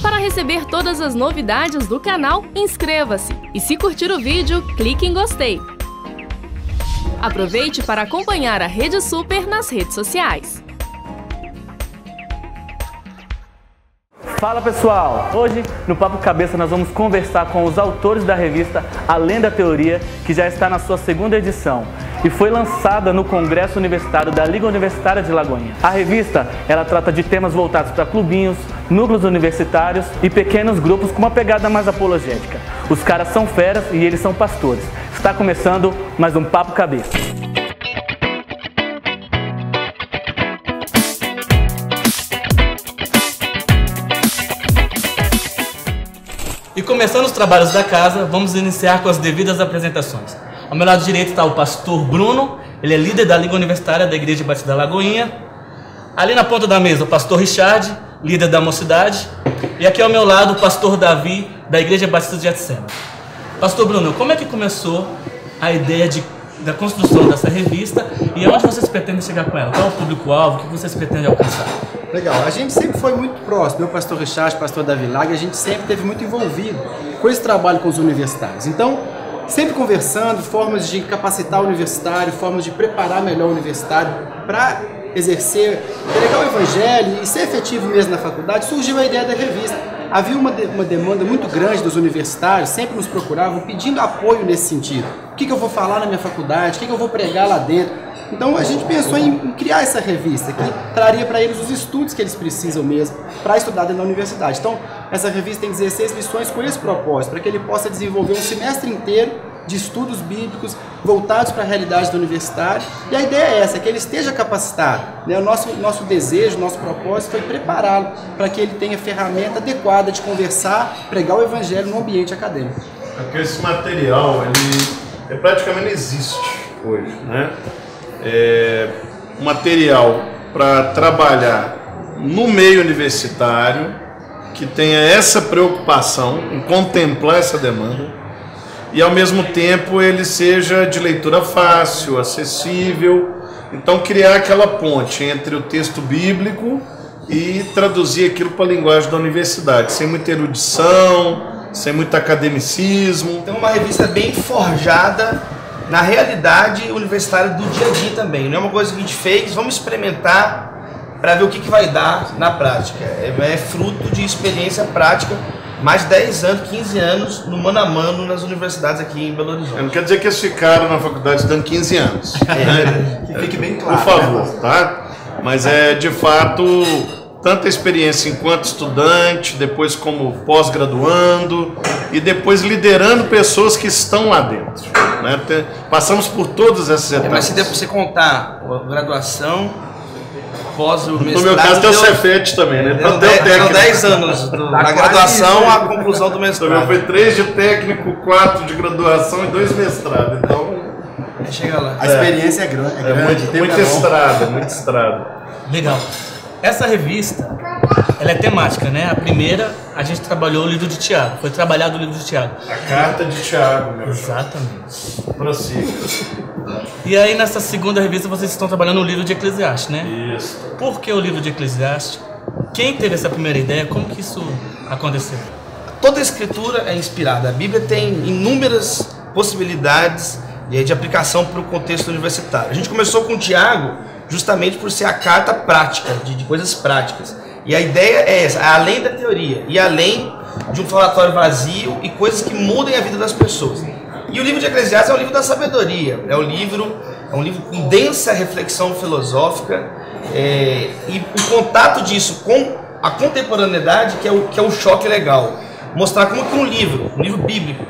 Para receber todas as novidades do canal, inscreva-se e se curtir o vídeo, clique em gostei. Aproveite para acompanhar a Rede Super nas redes sociais. Fala pessoal! Hoje no Papo Cabeça nós vamos conversar com os autores da revista Além da Teoria, que já está na sua segunda edição e foi lançada no Congresso Universitário da Liga Universitária de Lagoinha. A revista ela trata de temas voltados para clubinhos, núcleos universitários e pequenos grupos com uma pegada mais apologética. Os caras são feras e eles são pastores. Está começando mais um Papo Cabeça. E começando os trabalhos da casa, vamos iniciar com as devidas apresentações. Ao meu lado direito está o pastor Bruno, ele é líder da Liga Universitária da Igreja Batista da Lagoinha. Ali na ponta da mesa o pastor Richard, líder da Mocidade. E aqui ao meu lado o pastor Davi, da Igreja Batista de Jetsema. Pastor Bruno, como é que começou a ideia da construção dessa revista e aonde vocês pretendem chegar com ela? Qual é o público-alvo? O que vocês pretendem alcançar? Legal, a gente sempre foi muito próximo, eu, pastor Richard, pastor Davi Laga, a gente sempre esteve muito envolvido com esse trabalho com os universitários. Então, sempre conversando, formas de capacitar o universitário, formas de preparar melhor o universitário para exercer, pregar o evangelho e ser efetivo mesmo na faculdade, surgiu a ideia da revista. Havia uma demanda muito grande dos universitários, sempre nos procuravam pedindo apoio nesse sentido. O que eu vou falar na minha faculdade, o que eu vou pregar lá dentro. Então a gente pensou em criar essa revista que traria para eles os estudos que eles precisam mesmo para estudar dentro da universidade. Então essa revista tem 16 lições com esse propósito, para que ele possa desenvolver um semestre inteiro de estudos bíblicos voltados para a realidade do universitário. E a ideia é essa, que ele esteja capacitado. Né? O nosso desejo, nosso propósito foi prepará-lo para que ele tenha ferramenta adequada de conversar, pregar o evangelho no ambiente acadêmico. Porque esse material, ele praticamente não existe hoje, né? Material para trabalhar no meio universitário, que tenha essa preocupação em contemplar essa demanda e ao mesmo tempo ele seja de leitura fácil, acessível. Então criar aquela ponte entre o texto bíblico e traduzir aquilo para a linguagem da universidade, sem muita erudição, sem muito academicismo. Então uma revista bem forjada na realidade universitária do dia a dia também. Não é uma coisa que a gente fez, vamos experimentar para ver o que vai dar na prática. É fruto de experiência prática, mais de 10 anos, 15 anos, no mano a mano nas universidades aqui em Belo Horizonte. Não quer dizer que eles ficaram na faculdade estudando 15 anos. Que fique bem claro. Por favor, tá? Mas é de fato tanta experiência enquanto estudante, depois como pós-graduando e depois liderando pessoas que estão lá dentro. Né? Passamos por todas essas etapas. Mas se der para você contar a graduação, pós o mestrado... No meu caso tem o Cefet também, né? Deu 10 anos da graduação à conclusão do mestrado. Também foi 3 de técnico, 4 de graduação e 2 mestrados. Então... Chega lá. A experiência é grande. Muita estrada, muita estrada. Legal. Essa revista, ela é temática, né? A primeira, a gente trabalhou o livro de Tiago. Foi trabalhado o livro de Tiago. A carta de Tiago, meu. Exatamente. Prossiga. E aí, nessa segunda revista, vocês estão trabalhando o livro de Eclesiastes, né? Isso. Por que o livro de Eclesiastes? Quem teve essa primeira ideia? Como que isso aconteceu? Toda a escritura é inspirada. A Bíblia tem inúmeras possibilidades de aplicação para o contexto universitário. A gente começou com Tiago justamente por ser a carta prática, de coisas práticas. E a ideia é essa, além da teoria, e além de um falatório vazio e coisas que mudem a vida das pessoas. E o livro de Eclesiastes é um livro da sabedoria, é um livro com densa reflexão filosófica, e o contato disso com a contemporaneidade que é o choque legal. Mostrar como que um livro bíblico,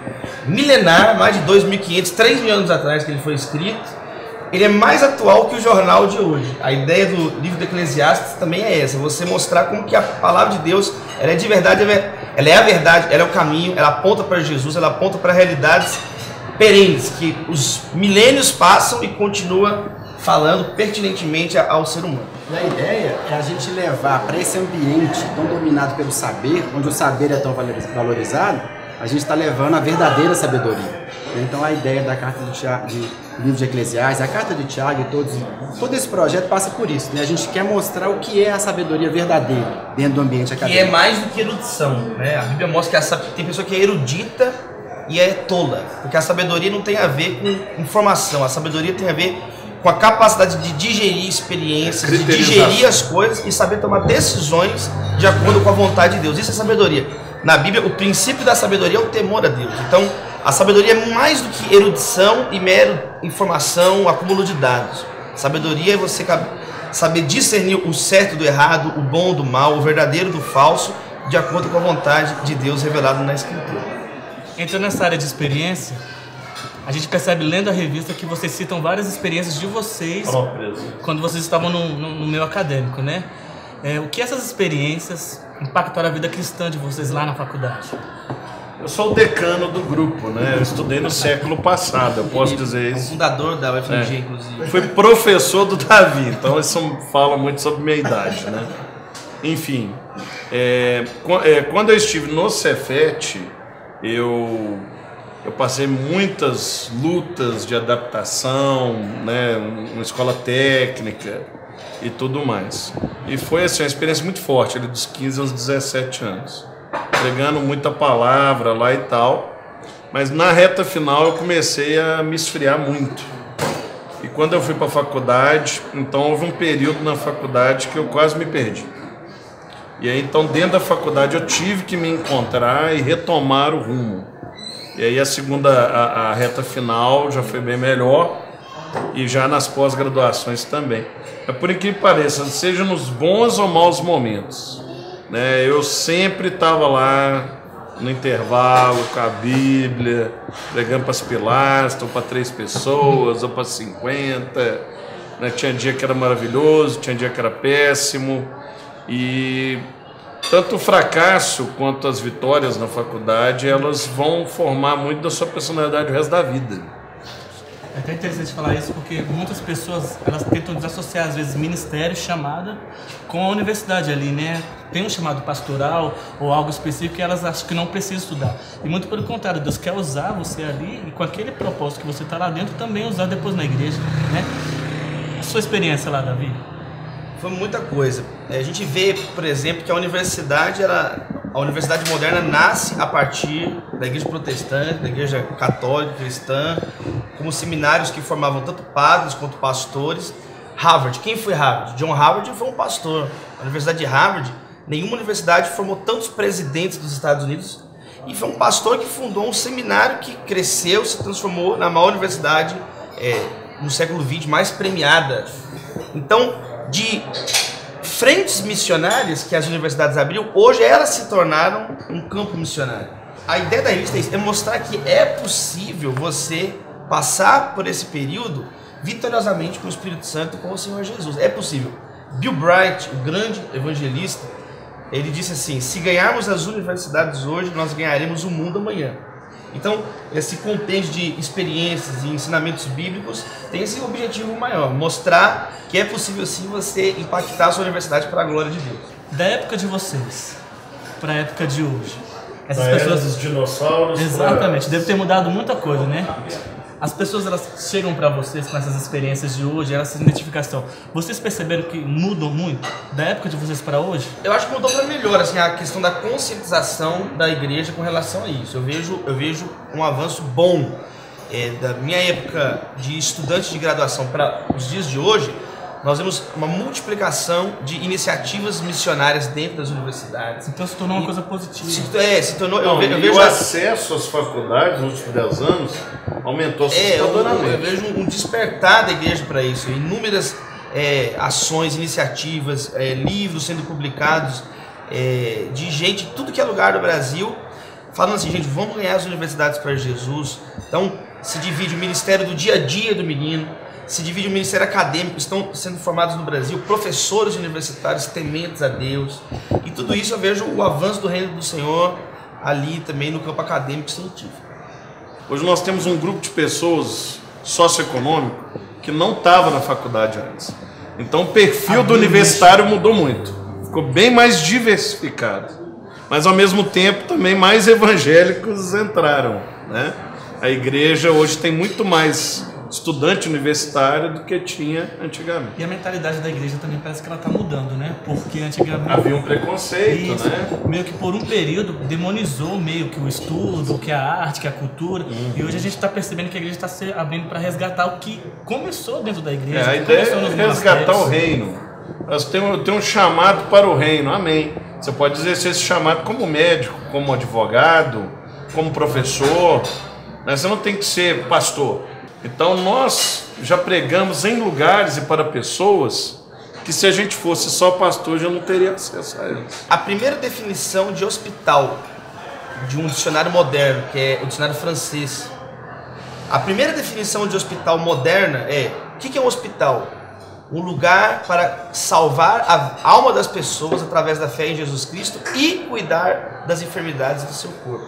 milenar, mais de 2.500, 3.000 anos atrás que ele foi escrito, ele é mais atual que o jornal de hoje. A ideia do livro de Eclesiastes também é essa, você mostrar como que a palavra de Deus, ela é de verdade, ela é a verdade, ela é o caminho, ela aponta para Jesus, ela aponta para realidades perenes, que os milênios passam e continua falando pertinentemente ao ser humano. E a ideia é a gente levar para esse ambiente tão dominado pelo saber, onde o saber é tão valorizado, a gente está levando a verdadeira sabedoria. Então a ideia da carta de livro de Eclesiastes, a carta de Tiago e todo esse projeto passa por isso, né? A gente quer mostrar o que é a sabedoria verdadeira dentro do ambiente acadêmico. E é mais do que erudição, né? A Bíblia mostra que tem pessoa que é erudita e é tola, porque a sabedoria não tem a ver com informação, a sabedoria tem a ver com a capacidade de digerir experiências, de digerir as coisas e saber tomar decisões de acordo com a vontade de Deus. Isso é sabedoria. Na Bíblia, o princípio da sabedoria é o temor a Deus. Então, a sabedoria é mais do que erudição e mero informação, acúmulo de dados. Sabedoria é você saber discernir o certo do errado, o bom do mal, o verdadeiro do falso, de acordo com a vontade de Deus revelada na Escritura. Entrando nessa área de experiência, a gente percebe lendo a revista que vocês citam várias experiências de vocês quando vocês estavam no meio acadêmico, né? O que essas experiências impactaram a vida cristã de vocês lá na faculdade? Eu sou o decano do grupo, né? Eu estudei no século passado, eu posso dizer isso. O fundador da UFMG, inclusive. Fui professor do Davi, então isso fala muito sobre minha idade, né? Enfim, quando eu estive no Cefet, eu passei muitas lutas de adaptação, né? Uma escola técnica e tudo mais. E foi assim, uma experiência muito forte, ali dos 15 aos 17 anos. Pregando muita palavra lá e tal, mas na reta final eu comecei a me esfriar muito. E quando eu fui para a faculdade, então houve um período na faculdade que eu quase me perdi. E aí então dentro da faculdade eu tive que me encontrar e retomar o rumo. E aí a reta final já foi bem melhor e já nas pós-graduações também. Mas por incrível que pareça, seja nos bons ou maus momentos, né, eu sempre estava lá no intervalo com a Bíblia, pregando para as pilastras, ou para 3 pessoas, ou para 50. Né, tinha dia que era maravilhoso, tinha dia que era péssimo. E tanto o fracasso quanto as vitórias na faculdade, elas vão formar muito da sua personalidade o resto da vida. É até interessante falar isso porque muitas pessoas elas tentam desassociar às vezes ministério, chamada, com a universidade ali, né? Tem um chamado pastoral ou algo específico que elas acham que não precisam estudar. E muito pelo contrário, Deus quer usar você ali e com aquele propósito que você está lá dentro também usar depois na igreja, né? A sua experiência lá, Davi? Foi muita coisa. A gente vê, por exemplo, que a universidade moderna nasce a partir da igreja protestante, da igreja católica, cristã, como seminários que formavam tanto padres quanto pastores. Harvard, quem foi Harvard? John Harvard foi um pastor. A Universidade de Harvard, nenhuma universidade formou tantos presidentes dos Estados Unidos, e foi um pastor que fundou um seminário que cresceu, se transformou na maior universidade no século XX, mais premiada. Então, de frentes missionárias que as universidades abriram, hoje elas se tornaram um campo missionário. A ideia da revista é mostrar que é possível você passar por esse período vitoriosamente com o Espírito Santo e com o Senhor Jesus. É possível. Bill Bright, o grande evangelista, ele disse assim: se ganharmos as universidades hoje, nós ganharemos o mundo amanhã. Então, esse compêndio de experiências e ensinamentos bíblicos tem esse objetivo maior, mostrar que é possível sim você impactar a sua universidade para a glória de Deus. Da época de vocês para a época de hoje, essas da pessoas... era dos dinossauros. Exatamente, deve ter mudado muita coisa, né? As pessoas elas chegam para vocês com essas experiências de hoje, essa identificação. Vocês perceberam que mudam muito da época de vocês para hoje? Eu acho que mudou para melhor, assim, a questão da conscientização da igreja com relação a isso. Eu vejo um avanço bom da minha época de estudante de graduação para os dias de hoje. Nós vemos uma multiplicação de iniciativas missionárias dentro das universidades. Então se tornou uma coisa positiva. Se tornou. Não, eu vejo o acesso às faculdades nos últimos 10 anos aumentou assustadoramente. Eu vejo um despertar da igreja para isso. Inúmeras ações, iniciativas, livros sendo publicados de gente de tudo que é lugar do Brasil, falando assim: gente, vamos ganhar as universidades para Jesus. Então se divide o ministério do dia a dia do menino, se divide o ministério acadêmico, estão sendo formados no Brasil professores universitários tementes a Deus, e tudo isso eu vejo o avanço do reino do Senhor ali também no campo acadêmico e científico. Hoje nós temos um grupo de pessoas socioeconômico que não estava na faculdade antes. Então o perfil do universitário mudou muito, ficou bem mais diversificado. mas ao mesmo tempo também mais evangélicos entraram, né? A igreja hoje tem muito mais estudante universitário do que tinha antigamente. E a mentalidade da igreja também parece que ela está mudando, né? Porque antigamente havia um preconceito, isso, né? Meio que por um período demonizou meio que o estudo, que a arte, que a cultura. E hoje a gente está percebendo que a igreja está se abrindo para resgatar o que começou dentro da igreja. A ideia é resgatar o reino. Nós temos um chamado para o reino, amém. Você pode exercer esse chamado como médico, como advogado, como professor, né? Você não tem que ser pastor. Então nós já pregamos em lugares e para pessoas que se a gente fosse só pastor já não teria acesso a eles. A primeira definição de hospital de um dicionário moderno, que é o dicionário francês, a primeira definição de hospital moderna é: o que é um hospital? Um lugar para salvar a alma das pessoas através da fé em Jesus Cristo e cuidar das enfermidades do seu corpo.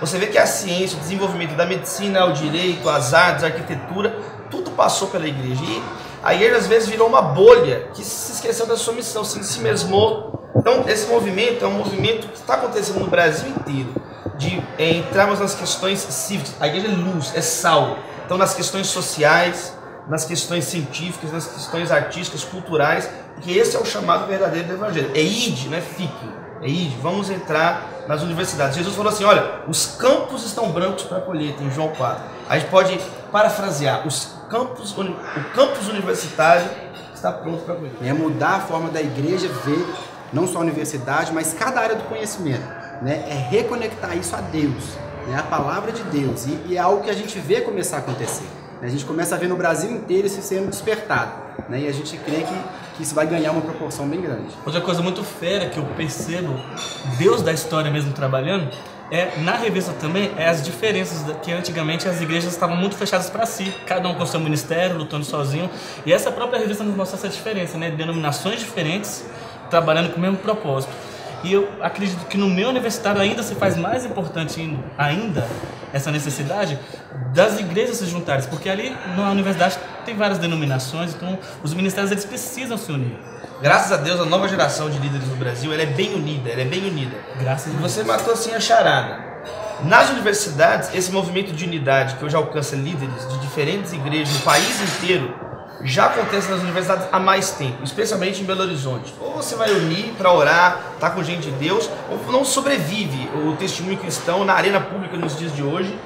Você vê que a ciência, o desenvolvimento da medicina, o direito, as artes, a arquitetura, tudo passou pela igreja. E a igreja às vezes virou uma bolha que se esqueceu da sua missão, se mesmou. Então esse movimento é um movimento que está acontecendo no Brasil inteiro, de entrarmos nas questões cívicas. A igreja é luz, é sal. Então nas questões sociais, nas questões científicas, nas questões artísticas, culturais, porque esse é o chamado verdadeiro do evangelho. É ide, não é fique. É ide, vamos entrar nas universidades. Jesus falou assim: olha, os campos estão brancos para a colheita, em João 4. A gente pode parafrasear: o campus universitário está pronto para a colheita. É mudar a forma da igreja ver não só a universidade, mas cada área do conhecimento, né? É reconectar isso a Deus, né? A palavra de Deus, e é algo que a gente vê começar a acontecer. A gente começa a ver no Brasil inteiro isso sendo despertado, né? E a gente crê que isso vai ganhar uma proporção bem grande. Outra coisa muito fera que eu percebo, Deus da história mesmo trabalhando, na revista também, as diferenças que antigamente as igrejas estavam muito fechadas para si, cada um com seu ministério, lutando sozinho, e essa própria revista nos mostra essa diferença, né? Denominações diferentes, trabalhando com o mesmo propósito. E eu acredito que no meio universitário ainda se faz mais importante ainda essa necessidade das igrejas se juntarem, porque ali na universidade tem várias denominações, então os ministérios eles precisam se unir. Graças a Deus, a nova geração de líderes no Brasil, ela é bem unida, Graças a Deus. Você matou assim a charada. Nas universidades, esse movimento de unidade que hoje alcança líderes de diferentes igrejas no país inteiro, já acontece nas universidades há mais tempo, especialmente em Belo Horizonte. Ou você vai unir para orar, tá com gente de Deus, ou não sobrevive o testemunho cristão na arena pública nos dias de hoje,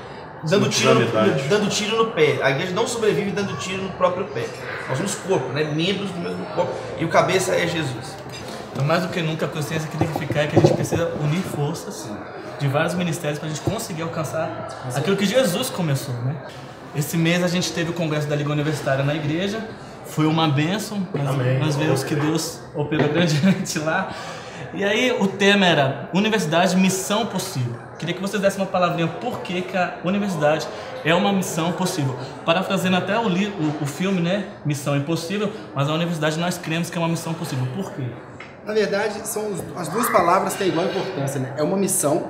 dando tiro no pé. A igreja não sobrevive dando tiro no próprio pé. Nós somos corpo, né? Membros do mesmo corpo, e o cabeça é Jesus. Então, mais do que nunca, a consciência que tem que ficar é que a gente precisa unir forças de vários ministérios para a gente conseguir alcançar aquilo que Jesus começou, né? Esse mês a gente teve o congresso da Liga Universitária na igreja, foi uma bênção, nós vemos que Deus operou grandemente lá. E aí o tema era Universidade, Missão Possível. Queria que vocês dessem uma palavrinha por que a universidade é uma missão possível. Parafraseando até o filme, né? Missão Impossível, mas a universidade nós cremos que é uma missão possível. Por quê? Na verdade, as duas palavras têm igual importância, né? É uma missão,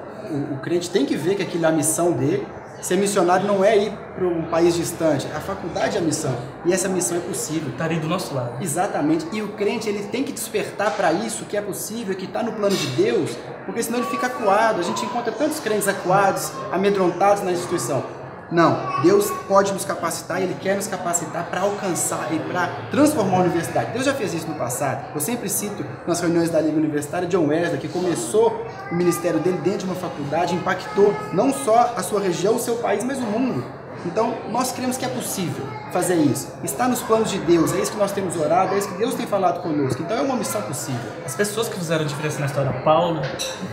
o crente tem que ver que aquilo é a missão dele. Ser missionário não é ir para um país distante, a faculdade é a missão, e essa missão é possível. Está ali do nosso lado. Exatamente, e o crente ele tem que despertar para isso, que é possível, que está no plano de Deus, porque senão ele fica acuado. A gente encontra tantos crentes acuados, amedrontados na instituição. Não, Deus pode nos capacitar e Ele quer nos capacitar para alcançar e para transformar a universidade. Deus já fez isso no passado. Eu sempre cito nas reuniões da Liga Universitária John Wesley, que começou o ministério dele dentro de uma faculdade, impactou não só a sua região, o seu país, mas o mundo. Então, nós cremos que é possível fazer isso. Está nos planos de Deus, é isso que nós temos orado, é isso que Deus tem falado conosco. Então, é uma missão possível. As pessoas que fizeram diferença na história, Paulo,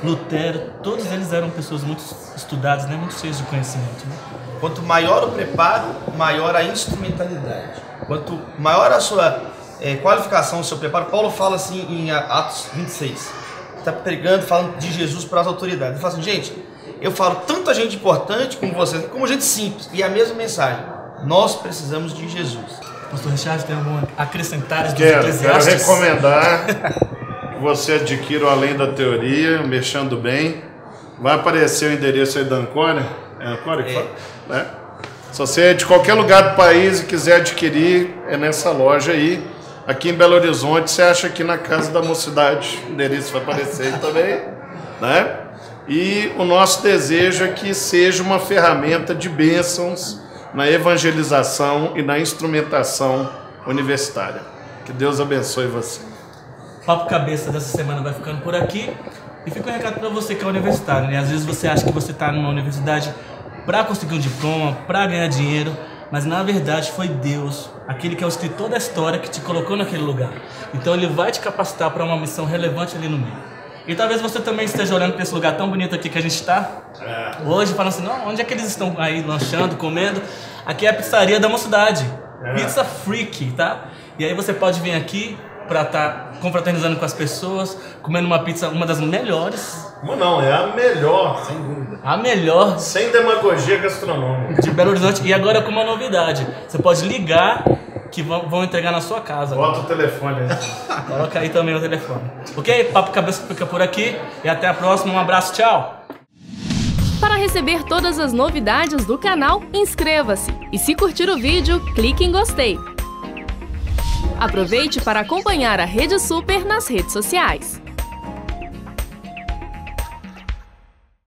Lutero, todos eles eram pessoas muito estudadas, né? Muito cheias de conhecimento. Né? Quanto maior o preparo, maior a instrumentalidade. Quanto maior a sua qualificação, o seu preparo, Paulo fala assim em Atos 26, está pregando, falando de Jesus para as autoridades. Ele fala assim, gente, eu falo tanta gente importante como vocês, como gente simples, e a mesma mensagem. Nós precisamos de Jesus. Pastor Richard, tem algum acrescentar dos Quero Eclesiastes? recomendar que você adquira o Além da Teoria, mexendo bem. Vai aparecer o endereço aí da Ancora. É Ancora que fala? Né? Se você é de qualquer lugar do país e quiser adquirir, é nessa loja aí. Aqui em Belo Horizonte, você acha que na Casa da Mocidade o endereço vai aparecer aí também, né? E o nosso desejo é que seja uma ferramenta de bênçãos na evangelização e na instrumentação universitária. Que Deus abençoe você. Papo Cabeça dessa semana vai ficando por aqui. E fica um recado para você que é universitário, né? Às vezes você acha que você está numa universidade para conseguir um diploma, para ganhar dinheiro, mas na verdade foi Deus, aquele que é o escritor da história, que te colocou naquele lugar. Então Ele vai te capacitar para uma missão relevante ali no meio. E talvez você também esteja olhando para esse lugar tão bonito aqui que a gente está hoje, falando assim, não, onde é que eles estão aí lanchando, comendo? Aqui é a pizzaria da Mocidade, Pizza Freak, tá? E aí você pode vir aqui para estar confraternizando com as pessoas, comendo uma pizza, uma das melhores. Não, é a melhor. Sem dúvida. A melhor. Sem demagogia gastronômica. De Belo Horizonte. E agora com uma novidade. Você pode ligar que vão entregar na sua casa. Bota o telefone aí. Coloca aí também o telefone. Ok? Papo Cabeça fica por aqui. E até a próxima. Um abraço. Tchau. Para receber todas as novidades do canal, inscreva-se. E se curtir o vídeo, clique em gostei. Aproveite para acompanhar a Rede Super nas redes sociais.